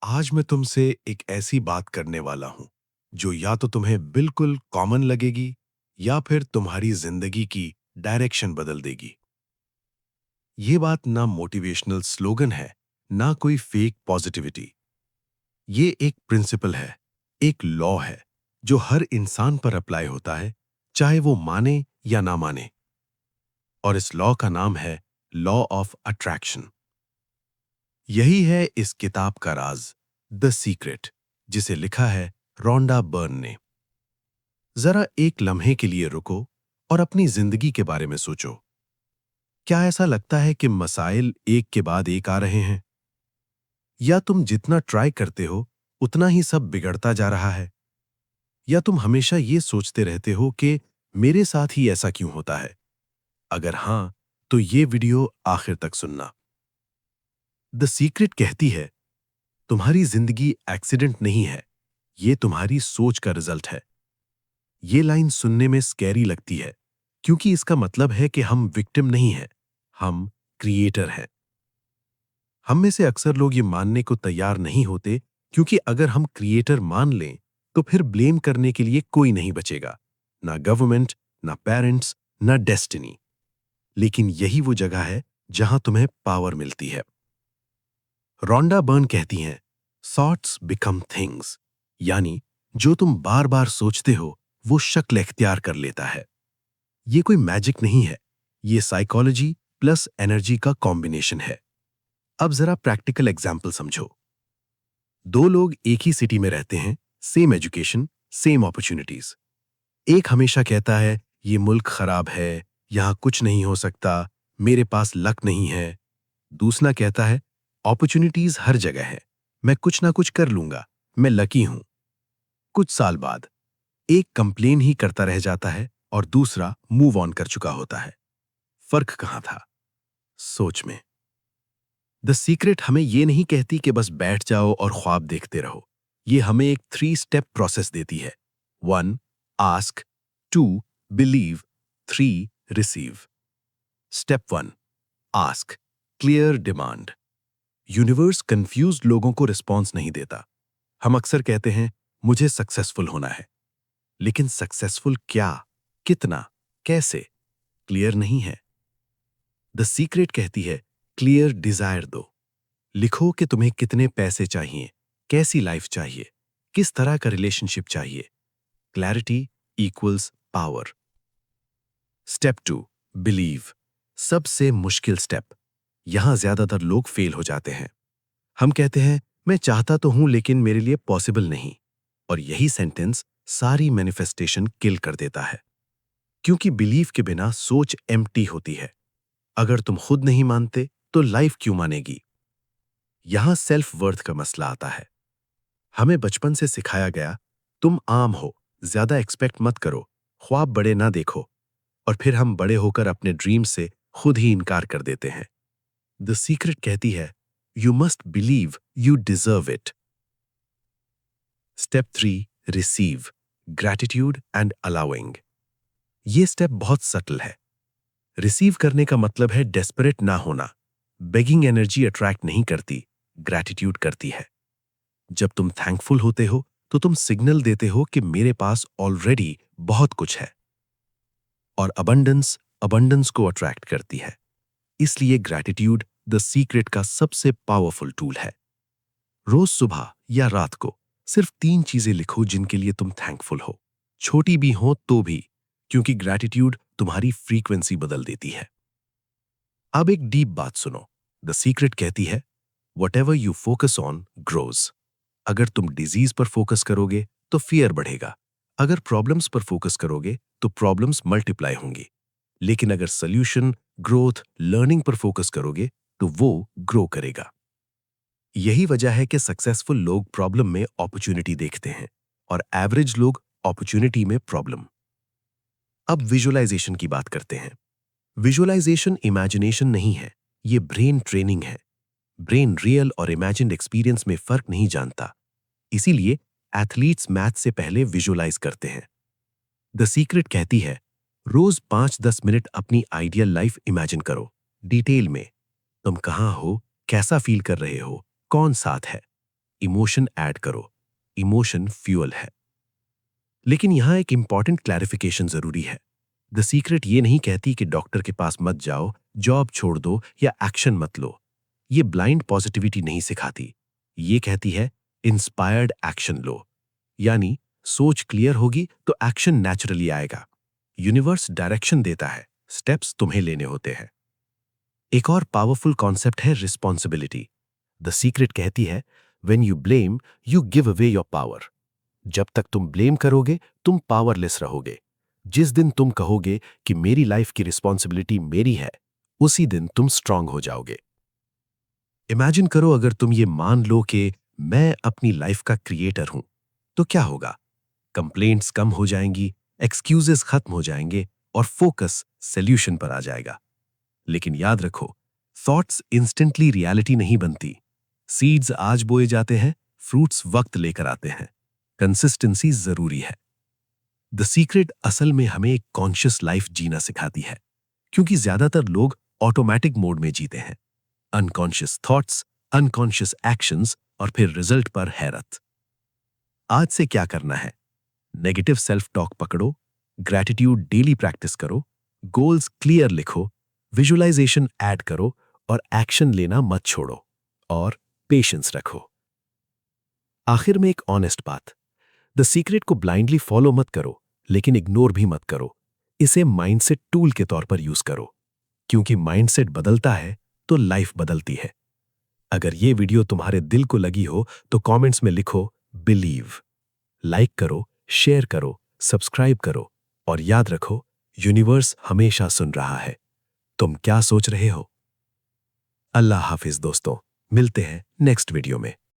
आज मैं तुमसे एक ऐसी बात करने वाला हूं जो या तो तुम्हें बिल्कुल कॉमन लगेगी या फिर तुम्हारी जिंदगी की डायरेक्शन बदल देगी। ये बात ना मोटिवेशनल स्लोगन है, ना कोई फेक पॉजिटिविटी। ये एक प्रिंसिपल है, एक लॉ है जो हर इंसान पर अप्लाई होता है, चाहे वो माने या ना माने। और इस लॉ का नाम है लॉ ऑफ अट्रैक्शन। यही है इस किताब का राज, द सीक्रेट, जिसे लिखा है रोंडा बर्न ने। जरा एक लम्हे के लिए रुको और अपनी जिंदगी के बारे में सोचो। क्या ऐसा लगता है कि मसाइल एक के बाद एक आ रहे हैं? या तुम जितना ट्राई करते हो उतना ही सब बिगड़ता जा रहा है? या तुम हमेशा ये सोचते रहते हो कि मेरे साथ ही ऐसा क्यों होता है? अगर हां, तो ये वीडियो आखिर तक सुनना। द सीक्रेट कहती है, तुम्हारी जिंदगी एक्सीडेंट नहीं है, ये तुम्हारी सोच का रिजल्ट है। ये लाइन सुनने में स्कैरी लगती है, क्योंकि इसका मतलब है कि हम विक्टिम नहीं हैं, हम क्रिएटर हैं। हम में से अक्सर लोग ये मानने को तैयार नहीं होते, क्योंकि अगर हम क्रिएटर मान लें, तो फिर ब्लेम करने के लिए कोई नहीं बचेगा, ना गवर्नमेंट, ना पेरेंट्स, ना डेस्टिनी। लेकिन यही वो जगह है जहां तुम्हें पावर मिलती है। रोंडा बर्न कहती हैं, थॉट्स बिकम थिंग्स, यानी जो तुम बार बार सोचते हो वो शक्ल इख्तियार कर लेता है। ये कोई मैजिक नहीं है, ये साइकोलॉजी प्लस एनर्जी का कॉम्बिनेशन है। अब जरा प्रैक्टिकल एग्जाम्पल समझो। दो लोग एक ही सिटी में रहते हैं, सेम एजुकेशन, सेम अपॉर्चुनिटीज। एक हमेशा कहता है ये मुल्क खराब है, यहां कुछ नहीं हो सकता, मेरे पास लक नहीं है। दूसरा कहता है अपॉर्चुनिटीज हर जगह है, मैं कुछ ना कुछ कर लूंगा, मैं लकी हूं। कुछ साल बाद एक कंप्लेन ही करता रह जाता है और दूसरा मूव ऑन कर चुका होता है। फर्क कहां था? सोच में। द सीक्रेट हमें ये नहीं कहती कि बस बैठ जाओ और ख्वाब देखते रहो। ये हमें एक 3 स्टेप प्रोसेस देती है। 1, ask, 2, believe, 3, receive. Step 1, ask, clear demand. Universe confused लोगों को रिस्पॉन्स नहीं देता। हम अक्सर कहते हैं मुझे सक्सेसफुल होना है, लेकिन सक्सेसफुल क्या, कितना, कैसे, क्लियर नहीं है। द सीक्रेट कहती है क्लियर डिजायर दो। लिखो कि तुम्हें कितने पैसे चाहिए, कैसी लाइफ चाहिए, किस तरह का रिलेशनशिप चाहिए। Clarity equals power. Step 2, believe. सबसे मुश्किल स्टेप। यहां ज्यादातर लोग फेल हो जाते हैं। हम कहते हैं मैं चाहता तो हूं लेकिन मेरे लिए पॉसिबल नहीं। और यही सेंटेंस सारी मैनिफेस्टेशन किल कर देता है। क्योंकि बिलीव के बिना सोच एम्प्टी होती है। अगर तुम खुद नहीं मानते तो लाइफ क्यों मानेगी? यहां सेल्फ वर्थ का मसला आता है। हमें बचपन से सिखाया गया, तुम आम हो, ज्यादा एक्सपेक्ट मत करो, ख्वाब बड़े ना देखो। और फिर हम बड़े होकर अपने ड्रीम से खुद ही इनकार कर देते हैं। द सीक्रेट कहती है you must believe you deserve it. Step 3, receive, gratitude and allowing. ये स्टेप बहुत सटल है। रिसीव करने का मतलब है डेस्परेट ना होना। बेगिंग एनर्जी अट्रैक्ट नहीं करती, ग्रैटिट्यूड करती है। जब तुम थैंकफुल होते हो तो तुम सिग्नल देते हो कि मेरे पास ऑलरेडी बहुत कुछ है। और अबंडेंस अबंडेंस को अट्रैक्ट करती है। इसलिए ग्रैटिट्यूड द सीक्रेट का सबसे पावरफुल टूल है। रोज सुबह या रात को सिर्फ 3 चीजें लिखो जिनके लिए तुम थैंकफुल हो, छोटी भी हो तो भी, क्योंकि ग्रैटिट्यूड तुम्हारी फ्रीक्वेंसी बदल देती है। अब एक डीप बात सुनो। द सीक्रेट कहती है what ever you focus on grows. अगर तुम डिजीज पर फोकस करोगे तो फियर बढ़ेगा। अगर प्रॉब्लम्स पर फोकस करोगे तो प्रॉब्लम्स मल्टीप्लाई होंगी। लेकिन अगर सोल्यूशन, ग्रोथ, लर्निंग पर फोकस करोगे तो वो ग्रो करेगा। यही वजह है कि सक्सेसफुल लोग प्रॉब्लम में अपॉर्चुनिटी देखते हैं और एवरेज लोग अपॉर्चुनिटी में प्रॉब्लम। अब विजुअलाइजेशन की बात करते हैं। विजुअलाइजेशन इमेजिनेशन नहीं है, ये ब्रेन ट्रेनिंग है। ब्रेन रियल और इमेजिन्ड एक्सपीरियंस में फर्क नहीं जानता। इसीलिए एथलीट्स मैथ से पहले विजुअलाइज करते हैं। द सीक्रेट कहती है रोज 5-10 मिनट अपनी आइडियल लाइफ इमेजिन करो, डिटेल में। तुम कहां हो, कैसा फील कर रहे हो, कौन साथ है। इमोशन ऐड करो। इमोशन फ्यूअल है। लेकिन यहां एक इंपॉर्टेंट क्लैरिफिकेशन जरूरी है। द सीक्रेट ये नहीं कहती कि डॉक्टर के पास मत जाओ, जॉब छोड़ दो या एक्शन मत लो। ये ब्लाइंड पॉजिटिविटी नहीं सिखाती। ये कहती है इंस्पायर्ड एक्शन लो। यानी सोच क्लियर होगी तो एक्शन नेचुरली आएगा। यूनिवर्स डायरेक्शन देता है, स्टेप्स तुम्हें लेने होते हैं। एक और पावरफुल कॉन्सेप्ट है रिस्पॉन्सिबिलिटी। द सीक्रेट कहती है when you blame you give away your power. जब तक तुम ब्लेम करोगे तुम पावरलेस रहोगे। जिस दिन तुम कहोगे कि मेरी लाइफ की रिस्पॉन्सिबिलिटी मेरी है, उसी दिन तुम स्ट्रांग हो जाओगे। इमेजिन करो अगर तुम ये मान लो कि मैं अपनी लाइफ का क्रिएटर हूं, तो क्या होगा? कंप्लेंट्स कम हो जाएंगी, एक्सक्यूजेस खत्म हो जाएंगे और फोकस सॉल्यूशन पर आ जाएगा। लेकिन याद रखो, थॉट्स इंस्टेंटली रियलिटी नहीं बनती। सीड्स आज बोए जाते हैं, फ्रूट्स वक्त लेकर आते हैं। कंसिस्टेंसी जरूरी है। द सीक्रेट असल में हमें एक कॉन्शियस लाइफ जीना सिखाती है, क्योंकि ज्यादातर लोग ऑटोमेटिक मोड में जीते हैं। अनकॉन्शियस थॉट्स, अनकॉन्शियस एक्शंस और फिर रिजल्ट पर हैरत। आज से क्या करना है? नेगेटिव सेल्फ टॉक पकड़ो, ग्रैटिट्यूड डेली प्रैक्टिस करो, गोल्स क्लियर लिखो, विजुअलाइजेशन ऐड करो और एक्शन लेना मत छोड़ो, और पेशेंस रखो। आखिर में एक ऑनेस्ट बात, द सीक्रेट को ब्लाइंडली फॉलो मत करो, लेकिन इग्नोर भी मत करो। इसे माइंडसेट टूल के तौर पर यूज करो, क्योंकि माइंडसेट बदलता है तो लाइफ बदलती है। अगर ये वीडियो तुम्हारे दिल को लगी हो तो कमेंट्स में लिखो बिलीव। लाइक करो, शेयर करो, सब्सक्राइब करो और याद रखो, यूनिवर्स हमेशा सुन रहा है। तुम क्या सोच रहे हो? अल्लाह हाफिज दोस्तों, मिलते हैं नेक्स्ट वीडियो में।